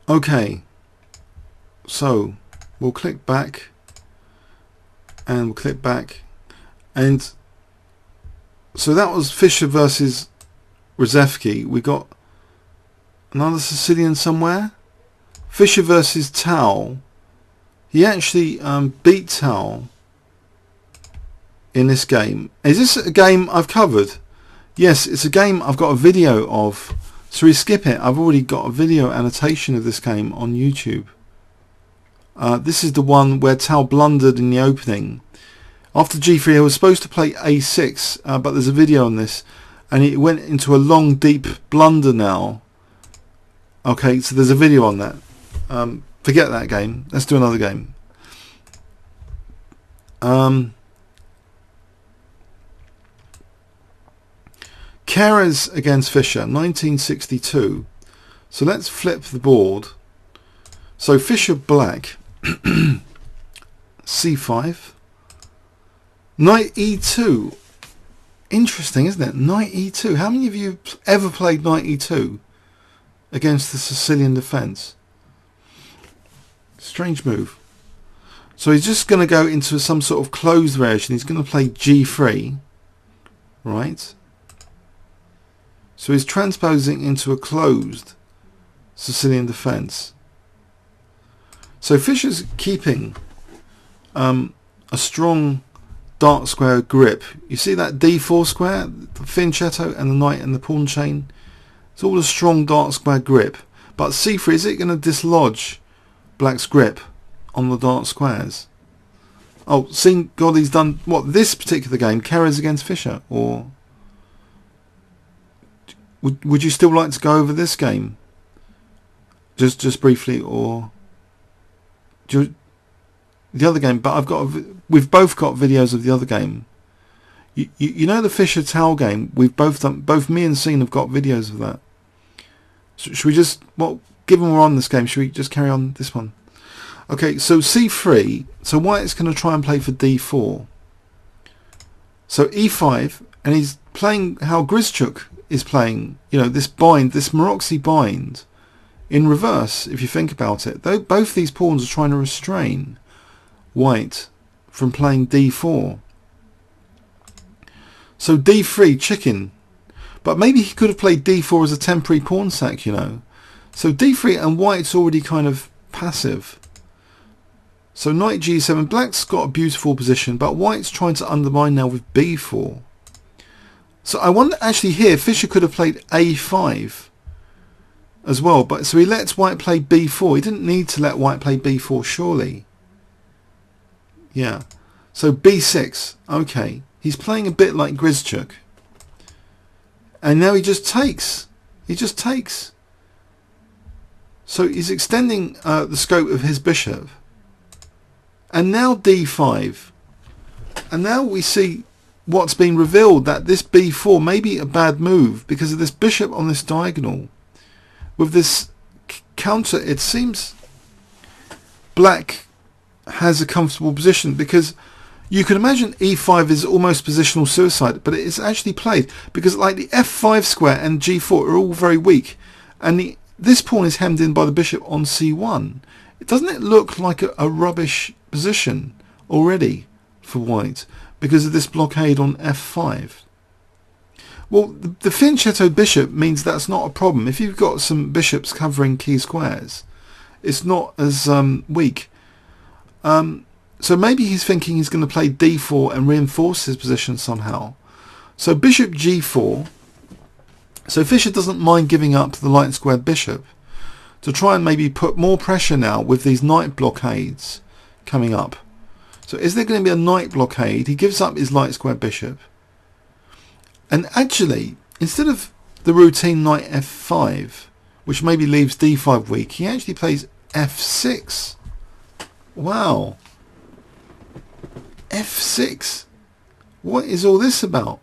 Okay, so we'll click back and we'll click back, and so that was Fischer versus Reszewski. We got another Sicilian somewhere. Fischer versus Tao. He actually beat Tao in this game. Is this a game I've covered? Yes, it's a game I've got a video of. So we skip it. I've already got a video annotation of this game on YouTube. This is the one where Tao blundered in the opening. After G3 he was supposed to play A6, but there's a video on this, and it went into a long deep blunder now. Okay, so there's a video on that. Forget that game. Let's do another game. Keres against Fischer, 1962. So let's flip the board. So Fischer black, C5, knight E2. Interesting, isn't it? Knight E2. How many of you ever played knight E2 against the Sicilian defence? Strange move. So he's just going to go into some sort of closed variation. He's going to play G3, right? So he's transposing into a closed Sicilian defence. So Fischer's keeping a strong dark square grip. You see that D4 square, the fianchetto and the knight and the pawn chain? It's all a strong dark square grip. But C3, is it going to dislodge Black's grip on the dark squares? Oh, seeing God, he's done what, this particular game, Keres against Fischer, or would you still like to go over this game just briefly, or the other game? But we've both got videos of the other game. You know the Fischer Tao game, we've both done, both me and Scene have got videos of that. So should we just, well, given we're on this game, should we just carry on this one? Okay, so C3, so White's going to try and play for D4. So E5, and he's playing how Gryzczuk is playing, you know, this bind, this Maroczy bind in reverse, if you think about it. Though both these pawns are trying to restrain White from playing D4. So D3, chicken. But maybe he could have played D4 as a temporary pawn sack, you know. So D3, and White's already kind of passive. So knight G7, Black's got a beautiful position, but White's trying to undermine now with B4. So I wonder, actually here, Fischer could have played A5 as well, but so he lets White play B4. He didn't need to let White play B4, surely. Yeah. So B6, okay. He's playing a bit like Gryzczuk. And now he just takes. He just takes. So he's extending the scope of his bishop. And now D5. And now we see what's been revealed, that this B4 may be a bad move because of this bishop on this diagonal. With this counter, it seems Black has a comfortable position, because you can imagine E5 is almost positional suicide, but it's actually played because like the F5 square and G4 are all very weak, and this pawn is hemmed in by the bishop on C1. Doesn't it look like a rubbish position already for White because of this blockade on F5? Well, the fianchetto bishop means that's not a problem. If you've got some bishops covering key squares, it's not as weak. So maybe he's thinking he's going to play D4 and reinforce his position somehow. So bishop G4. So Fischer doesn't mind giving up the light squared bishop to try and maybe put more pressure now with these knight blockades coming up. So is there going to be a knight blockade? He gives up his light squared bishop. And actually, instead of the routine knight F5, which maybe leaves D5 weak, he actually plays F6. Wow. F6. What is all this about?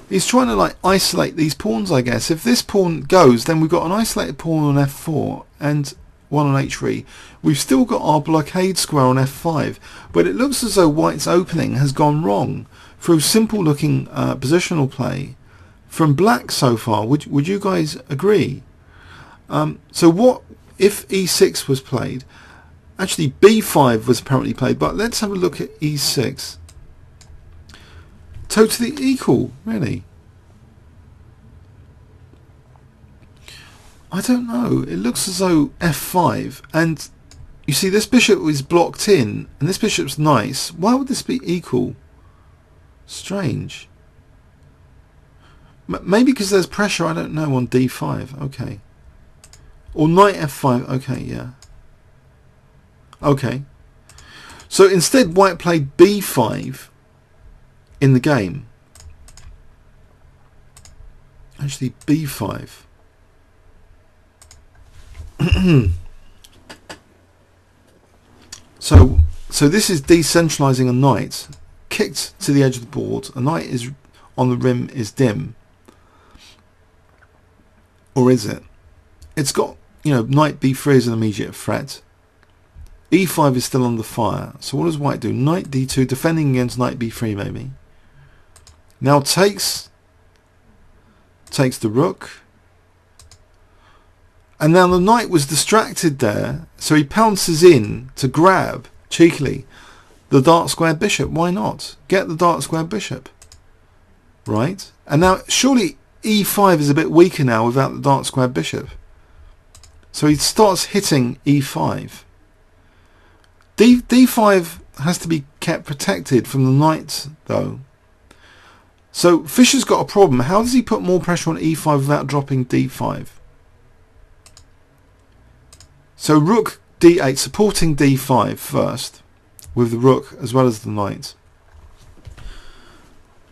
He's trying to like isolate these pawns, I guess. If this pawn goes, then we've got an isolated pawn on F4 and one on H3. We've still got our blockade square on F5, but it looks as though White's opening has gone wrong through simple looking positional play from Black so far. Would you guys agree? So what if e6 was played? Actually, b5 was apparently played, but let's have a look at e6. Totally equal, really. I don't know. It looks as though f5, and you see this bishop is blocked in, and this bishop's nice. Why would this be equal? Strange. Maybe because there's pressure, I don't know, on d5. Okay. Or knight f5. Okay, yeah. Okay. So instead, white played b5 in the game. Actually, b5. So this is decentralizing a knight. Kicked to the edge of the board. A knight is on the rim is dim. Or is it? It's got, you know, knight b3 is an immediate threat. e5 is still under fire. So what does white do? Knight d2, defending against knight b3 maybe. Now takes the rook. And now the knight was distracted there, so he pounces in to grab, cheekily, the dark square bishop. Why not? Get the dark square bishop. Right? And now, surely e5 is a bit weaker now without the dark square bishop. So he starts hitting e5. d5 has to be kept protected from the knight, though. So Fischer's got a problem. How does he put more pressure on e5 without dropping d5? So rook d8, supporting d5 first, with the rook as well as the knight.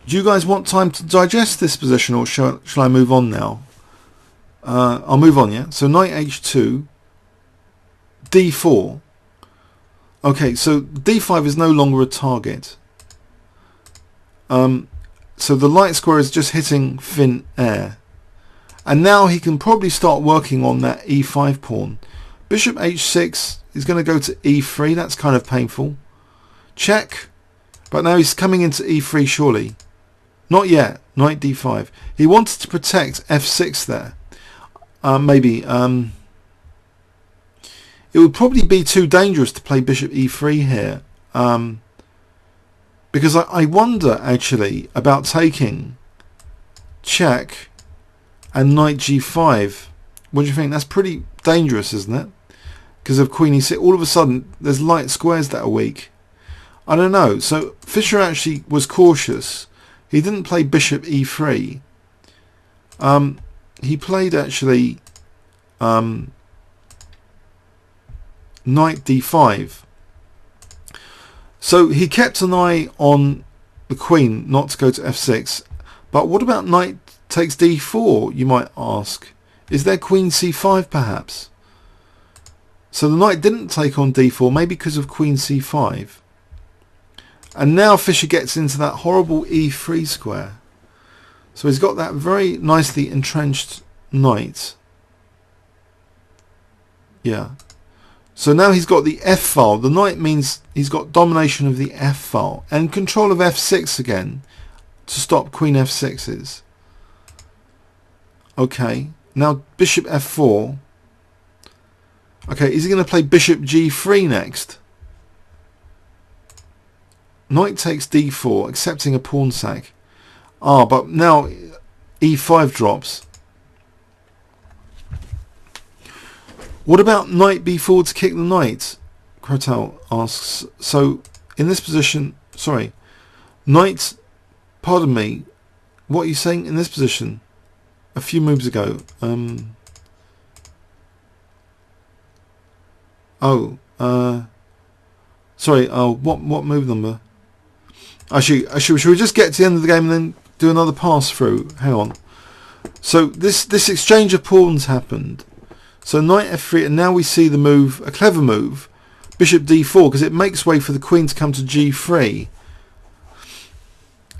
Do you guys want time to digest this position, or shall I move on now? I'll move on, yeah? So knight h2, d4. Okay, so d5 is no longer a target. So the light square is just hitting thin air. And now he can probably start working on that e5 pawn. Bishop h6 is going to go to e3. That's kind of painful. Check. But now he's coming into e3 surely. Not yet. Knight d5. He wanted to protect f6 there. Maybe. It would probably be too dangerous to play bishop e3 here. Because I wonder actually about taking check and knight g5. What do you think? That's pretty dangerous, isn't it? Because of queen e6, all of a sudden there's light squares that are weak. I don't know. So Fischer actually was cautious. He didn't play bishop e3. He played actually knight d5. So he kept an eye on the queen not to go to f6. But what about knight takes d4, you might ask? Is there queen c5 perhaps? So the knight didn't take on d4, maybe because of queen c5. And now Fischer gets into that horrible e3 square. So he's got that very nicely entrenched knight. Yeah. So now he's got the f file. The knight means he's got domination of the f file and control of f6 again to stop queen f6s. Okay. Now bishop f4. Okay, is he going to play bishop g3 next? Knight takes d4, accepting a pawn sack. But now e5 drops. What about knight b4 to kick the knight? Curacao asks. So in this position, sorry, knight, pardon me, what are you saying in this position? A few moves ago. Sorry, what move number? Should we just get to the end of the game and then do another pass through? Hang on. So this exchange of pawns happened. So knight f3, and now we see the move, a clever move, bishop d4, because it makes way for the queen to come to g3.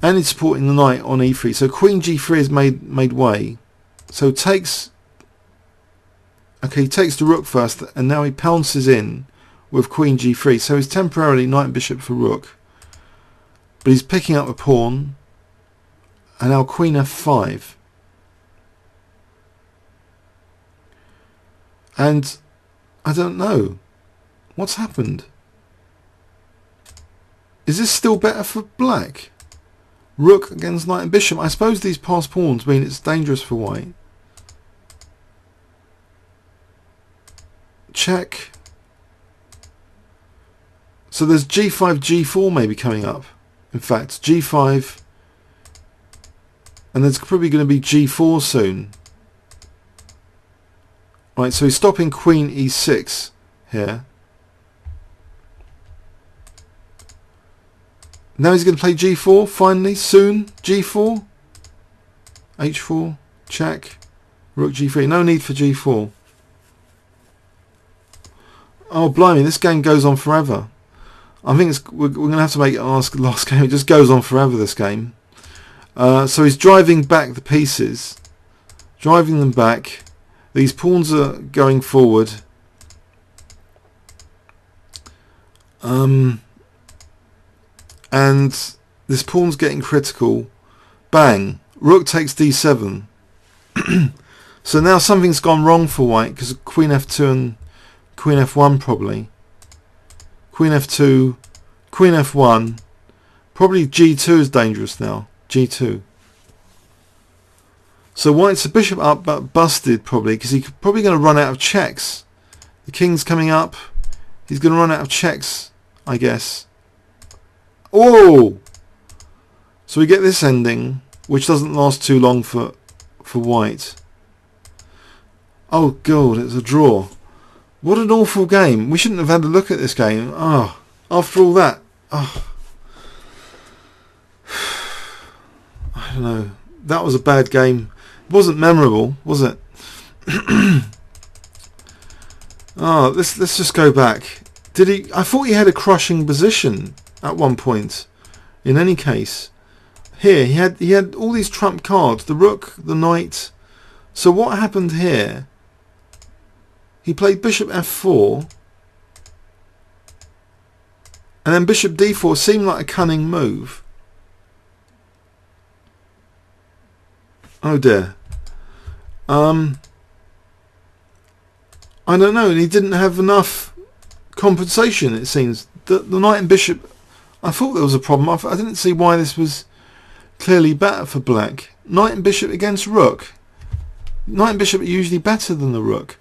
And it's supporting the knight on e3. So queen g3 has made way. So takes, okay, he takes the rook first, and now he pounces in with queen g3. So he's temporarily knight and bishop for rook. But he's picking up a pawn. And now queen f5. And I don't know. What's happened? Is this still better for black? Rook against knight and bishop. I suppose these passed pawns mean it's dangerous for white. Check. So there's g5, g4 maybe coming up. In fact, g5. And there's probably going to be g4 soon. Right, so he's stopping queen e6 here. Now he's going to play g4 finally, soon. g4. h4. Check. Rook g3. No need for g4. Oh, blimey, this game goes on forever. I think we're going to have to make it our last game. It just goes on forever, this game. So he's driving back the pieces. Driving them back. These pawns are going forward. And this pawn's getting critical. Bang. Rook takes d7. So now something's gone wrong for white because of queen f2 and queen f1 probably. Queen f2, queen f1. Probably g2 is dangerous now. g2. So white's a bishop up but busted probably because he's probably going to run out of checks. The king's coming up. He's going to run out of checks, I guess. Oh! So we get this ending, which doesn't last too long for white. Oh god, it's a draw. What an awful game. We shouldn't have had a look at this game. Oh, after all that. Oh. I don't know. That was a bad game. It wasn't memorable, was it? Oh, let's just go back. Did he? I thought he had a crushing position at one point. In any case, here he had all these trump cards: the rook, the knight. So what happened here? He played bishop f4, and then bishop d4 seemed like a cunning move. Oh dear. I don't know. He didn't have enough compensation. It seems the knight and bishop. I thought there was a problem. I didn't see why this was clearly better for black. Knight and bishop against rook. Knight and bishop are usually better than the rook.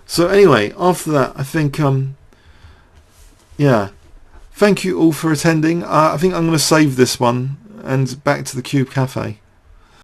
So anyway, after that, I think yeah. Thank you all for attending. I think I'm going to save this one and back to the Cube Cafe.